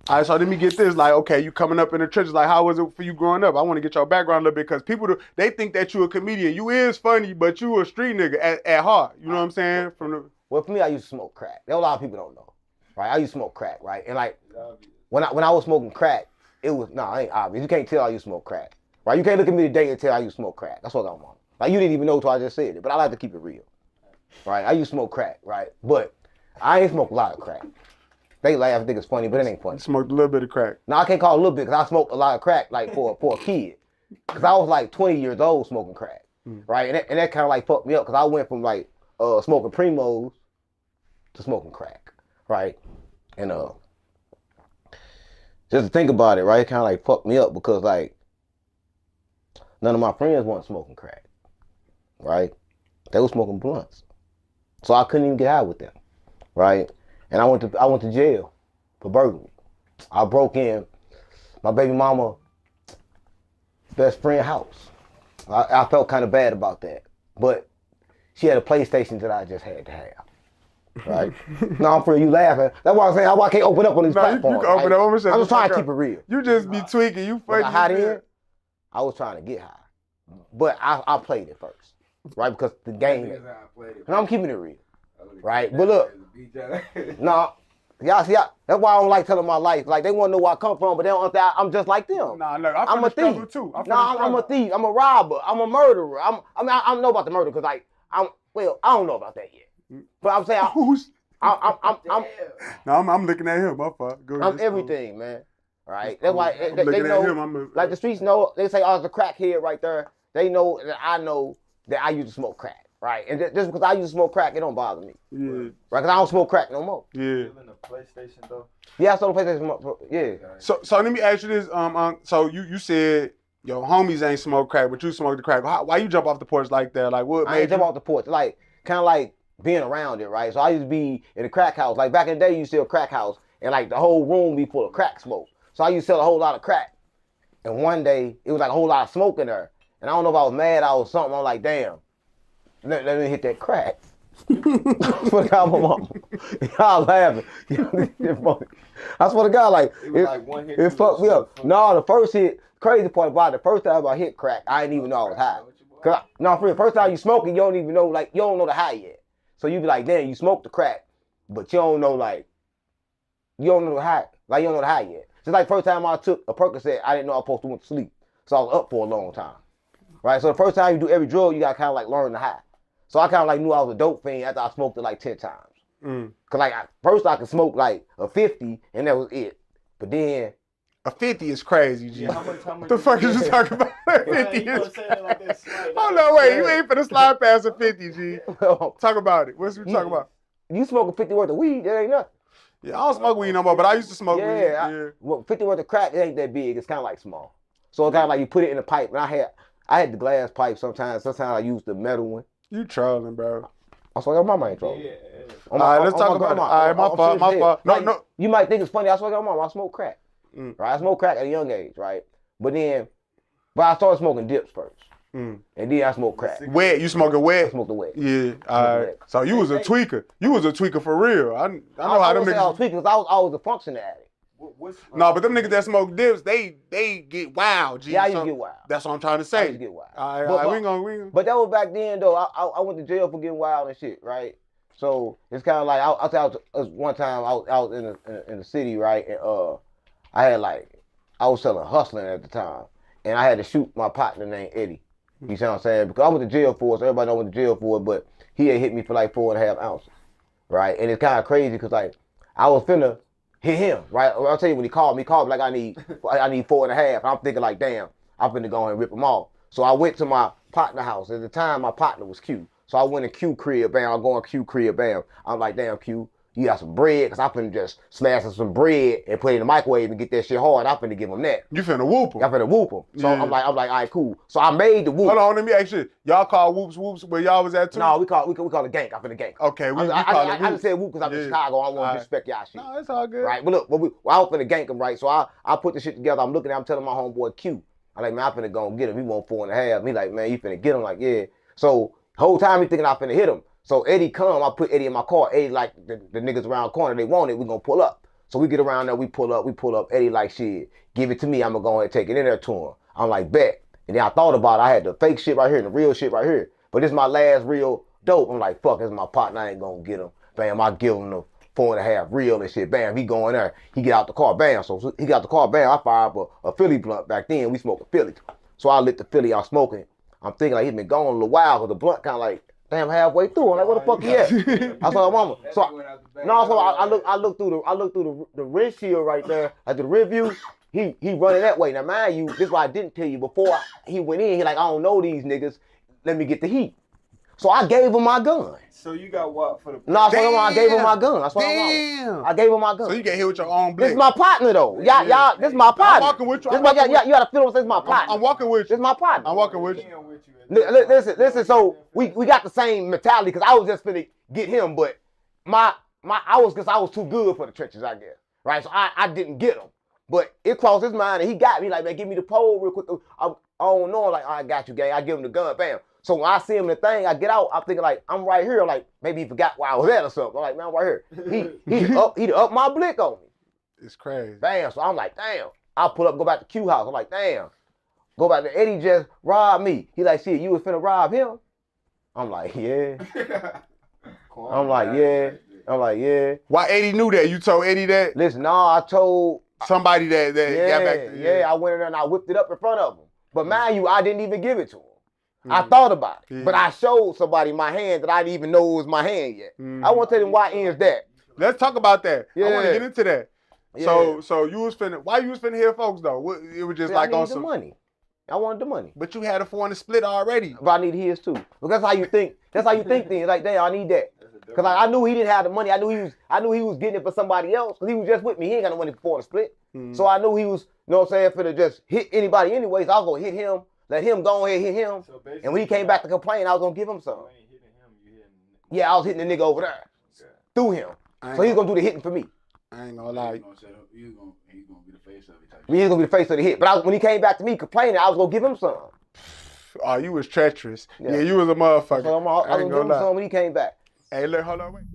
All right, so let me get this. Like, okay, you coming up in the trenches. Like, how was it for you growing up? I want to get your background a little bit because people, they think that you a comedian. You is funny, but you a street nigga at heart. You know what I'm saying? Well, for me, I used to smoke crack. There a lot of people don't know, right? I used to smoke crack, right? And like, when I was smoking crack, it was, it ain't obvious. You can't tell I used to smoke crack, right? You can't look at me today and tell I used to smoke crack. That's what I'm on. Like, you didn't even know until I just said it, but I like to keep it real, right? I used to smoke crack, right? But I ain't smoked a lot of crack. They laugh and think it's funny, but it ain't funny. You smoked a little bit of crack. No, I can't call it a little bit because I smoked a lot of crack like for a kid. Because I was like 20 years old smoking crack, right? And that kind of like fucked me up because I went from like smoking Primos to smoking crack, right? And just to think about it, right, it kind of like fucked me up because like none of my friends weren't smoking crack, right? They were smoking blunts, so I couldn't even get high with them, right? And I went to jail for burglary. I broke in my baby mama best friend's house. I felt kind of bad about that, but she had a PlayStation that I just had to have. Right? No, I'm for you laughing. That's why I'm saying I can't open up on these platforms. You can open up. I'm just trying to keep it real. You just be tweaking. You funny. I was trying to get high, but I played it first, right? Because the game. And I'm keeping it real, right? But look, no, y'all see, that's why I don't like telling my life. Like they want to know where I come from, but they don't understand I'm just like them. Nah, look, I'm a thief too. I'm a thief. I'm a robber. I'm a murderer. I don't know about the murder because like I don't know about that yet. But I'm saying I'm looking at him. My fault. I'm everything, man. Right? That's why they know. Like the streets know. They say, "Oh, it's a crackhead right there." They know that I know that I used to smoke crack. Right, and just because I used to smoke crack, it don't bother me. Yeah. Right, because I don't smoke crack no more. Yeah. You live in a PlayStation though? Yeah, I sold a PlayStation. Yeah. So let me ask you this. So you said your homies ain't smoke crack, but you smoke the crack. Why you jump off the porch like that? Like what? I ain't jump off the porch. Like kind of like being around it, right? So I used to be in a crack house. Like back in the day, you used to see a crack house, and like the whole room be full of crack smoke. So I used to sell a whole lot of crack. And one day it was like a whole lot of smoke in there, and I don't know if I was mad or something. I'm like, damn. Let me hit that crack. I swear to God, my mama. Y'all laughing. I swear to God, like, it fucked me up. No, the first hit, crazy part about it, the first time I hit crack, I didn't even know I was high. For the first time you smoking, you don't even know, like, you don't know the high yet. So you be like, damn, you smoked the crack, but you don't know, like, you don't know the high. Like, you don't know the high yet. Just like first time I took a Percocet, I didn't know I was supposed to went to sleep. So I was up for a long time. Right? So the first time you do every drug, you got to kind of like learn the high. So I kind of like knew I was a dope fiend after I smoked it like 10 times. Cause like first I could smoke like a 50 and that was it. But then a 50 is crazy, G. Yeah, how much the fuck is you talking about? 50 is oh no, wait, you ain't finna slide past a 50, G. Talk about it. What's we talking about? You smoking 50 worth of weed, that ain't nothing. Yeah, I don't smoke weed no more, but I used to smoke weed. Yeah. Well, 50 worth of crack, it ain't that big. It's kind of like small. So it's kind of like you put it in a pipe. And I had the glass pipe sometimes. Sometimes I used the metal one. You trolling, bro. I swear your mama ain't trolling. Yeah. All right, let's talk about it. All right, my fault. No. You might think it's funny. I swear your mama, I smoke crack. Right? I smoked crack at a young age, right? But I started smoking dips first. And then I smoked crack. Wet? You smoking wet? I smoked the wet. Yeah. All right. So you was a tweaker. You was a tweaker for real. I know how them niggas. I was tweaking because I was always a function addict. No, but them niggas that smoke dips, they get wild, G. Yeah, I used to get wild. That's what I'm trying to say. I used to get wild. All right, we ain't gonna. But that was back then, though. I went to jail for getting wild and shit, right? So it's kind of like one time I was in the city, right? And I was selling hustling at the time, and I had to shoot my partner named Eddie. You see what I'm saying? Because I went to jail for it, so everybody know I went to jail for it, but he had hit me for like 4.5 ounces, right? And it's kind of crazy because like I was finna hit him, right? I'll tell you when he called me like I need 4.5. And I'm thinking like, damn, I'm finna go and rip him off. So I went to my partner house. At the time, my partner was Q. So I went in Q crib, bam. I go in Q crib, bam. I'm like, damn, Q, you got some bread? Because I finna just smash some bread and put it in the microwave and get that shit hard. I finna give him that. You finna whoop him. I finna whoop him. So yeah. I'm like, all right, cool. So I made the whoop. Hold on, let me ask you. Y'all call whoops where y'all was at too? No, we call it gank. I finna gank. Okay, I just said whoop because I'm in Chicago. I don't want to disrespect y'all shit. No, it's all good. Right, but look, I was finna gank him, right? So I put the shit together. I'm looking at him, telling my homeboy Q. I'm like, man, I finna go and get him. He want 4.5. He like, man, you finna get him? Like, yeah. So whole time he thinking I finna hit him. So Eddie come, I put Eddie in my car. Eddie like the niggas around the corner, they want it, we gonna pull up. So we get around there, we pull up. Eddie like, shit, give it to me. I'm gonna go ahead and take it in there to him. I'm like, bet. And then I thought about it. I had the fake shit right here and the real shit right here. But this is my last real dope. I'm like, fuck, this is my partner. I ain't gonna get him. Bam, I give him the 4.5 real and shit. Bam, he go in there. He get out the car. Bam. So he got the car. Bam, I fire up a Philly blunt. Back then, we smoked a Philly. So I lit the Philly. I'm smoking. I'm thinking like he's been gone a little while because the blunt kind of like, damn, halfway through. I'm like, where the fuck he at? I saw my mama. So I look through the windshield right there at the rear view. He running that way. Now mind you, this is why I didn't tell you before he went in. He like, I don't know these niggas. Let me get the heat. So I gave him my gun. So you got what for the? No, I gave him my gun. That's what I gave him my gun. So you get hit with your own This blade. is my partner though. Y'all, this is my partner. I'm walking with you. You gotta feel what this is my partner. I'm walking with This you. is my partner. I'm walking with you. Listen. So we got the same mentality because I was just finna get him, but I was too good for the trenches, I guess. Right? So I didn't get him, but it crossed his mind and he got me like, man, give me the pole real quick. I don't know. Like, I got you, gang. I give him the gun, bam. So when I see him in the thing, I get out. I'm thinking like, I'm right here. Like maybe he forgot where I was at or something. I'm like, man, I'm right here. He up my blick on me. It's crazy. Bam. So I'm like, damn. I pull up, go back to Q house. I'm like, damn. Go back to Eddie just robbed me. He like, shit, you was finna rob him? I'm like, yeah. I'm like, yeah. Why Eddie knew that? You told Eddie that? Listen, no, I told Somebody that got back to yeah, I went in there and I whipped it up in front of him. But mind you, I didn't even give it to him. I thought about it. But I showed somebody my hand that I didn't even know it was my hand yet. I want to tell them why ends that. Let's talk about that. I want to get into that. Yeah. So you was finna, why you was finna hear folks though? It was just I like needed on the some money. I wanted the money. But you had a 400 split already. But I need his too. Because that's how you think. That's how you think things. Like, damn, I need that. Because I knew he didn't have the money. I knew he was getting it for somebody else. Because he was just with me. He ain't got no money for the split. So I knew he was, you know what I'm saying, finna just hit anybody anyways. I was going to hit him. Let him go ahead hit him. So and when he came back to complain, I was going to give him some. Yeah, I was hitting the nigga over there. Through him. So he's going to do the hitting for me. I ain't gonna lie. He's gonna be the face of it. He's gonna be the face of the hit. But when he came back to me complaining, I was gonna give him some. Oh, you was treacherous. Yeah, you was a motherfucker. So I was gonna give him some when he came back. Hey, look, hold on, wait.